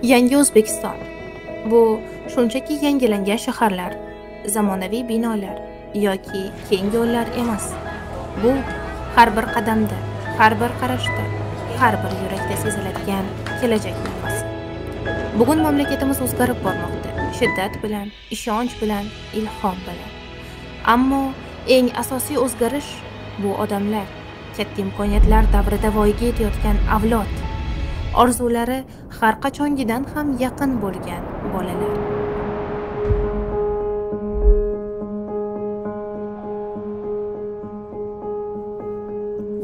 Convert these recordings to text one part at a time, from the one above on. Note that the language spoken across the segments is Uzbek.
Yangi O'zbekiston. Bu shunchaki yangilangan shaharlar, zamonaviy binolar yoki keng yo'llar emas. Bu har bir qadamda, har bir qarashda, har bir yurakda seziladigan kelajak nafasi. Bugun mamlakatimiz o'zgarib bormoqda. Shiddat bilan, ishonch bilan, ilhom bilan. Ammo eng asosiy o'zgarish bu odamlar, katta imkoniyatlar davrida voyaga yetayotgan avlod. Orzulari har qachongidan ham yaqin bo'lgan bolalar.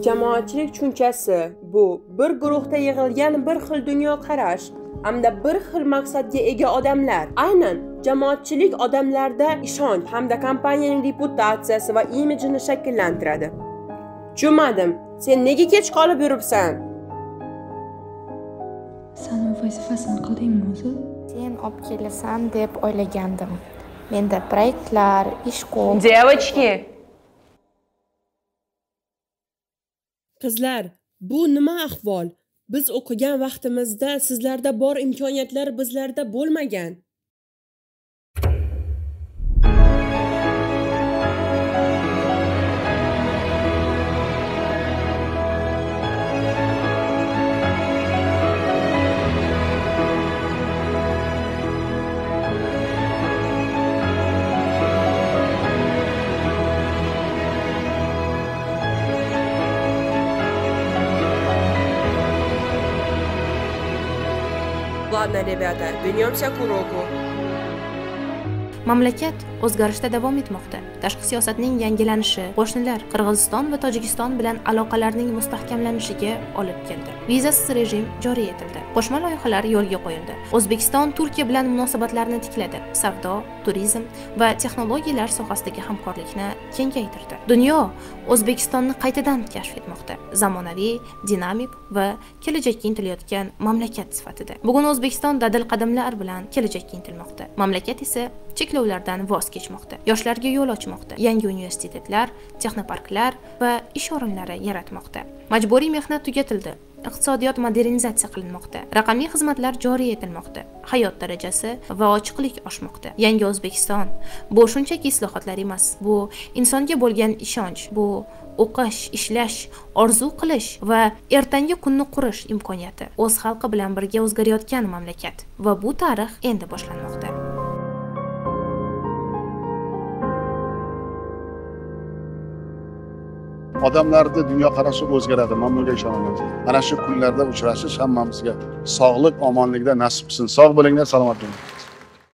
Jamoatchilik tushunchasi bu bir guruhda yig'ilgan bir xil dunyoqarash hamda bir xil maqsadga ega odamlar. Aynan jamoatchilik odamlarda ishonch hamda kompaniyaning reputatsiyasi va imijini shakllantiradi. Tushunmadim, sen nega kech qolib yuribsan? Sana vazifasini qildingmi o'zi? Sen olib kelasan deb o'ylagandim. Menda proyektlar, ish ko'p. Девочки! Qizlar, bu nima ahvol? Biz o'qigan vaqtimizda sizlarda bor imkoniyatlar bizlarda bo'lmagan. Ладно, ребята, вернемся к уроку. Mamlakat o'zgarishda davom etmoqda. Tashqi siyosatning yangilanishi qo'shnilar Qirg'iziston va Tojikiston bilan aloqalarning mustahkamlanishiga olib keldi. Vizasiz rejim joriy etildi. Qo'shma loyihalar yo'lga qo'yildi. O'zbekiston Turkiya bilan munosabatlarni tikladi. Savdo, turizm va texnologiyalar sohasidagi hamkorlikni kengaytirdi. Dunyo O'zbekistonni qaytadan kashf etmoqda. Zamonaviy, dinamik va kelajakka intilayotgan mamlakat sifatida. Bugun O'zbekiston dadil qadamlar bilan kelajakka intilmoqda. Mamlakat esa cheklovlardan voz kechmoqda. Yoshlarga yo'l ochmoqda. Yangi universitetlar, texnoparklar va ish o'rinlari yaratmoqda. Majburiy mehnat tugatildi. Iqtisodiyot modernizatsiya qilinmoqda. Raqamli xizmatlar joriy etilmoqda. Hayot darajasi va ochiqlik oshmoqda. Yangi O'zbekiston bu shunchaki islohotlar emas. Bu insonga bo'lgan ishonch, bu o'qish, ishlash, orzu qilish va ertangi kunni qurish imkoniyati. O'z xalqi bilan birga o'zgarayotgan mamlakat va bu tarix endi boshlanmoqda. Odamlarning dunyoqarashi o'zgaradi, men bunga ishonaman. Mana shu kunlarda uchrashish hammamizga sog'lik, omonlikda nasib qilsin. Sog' bo'linglar, salomat bo'ling.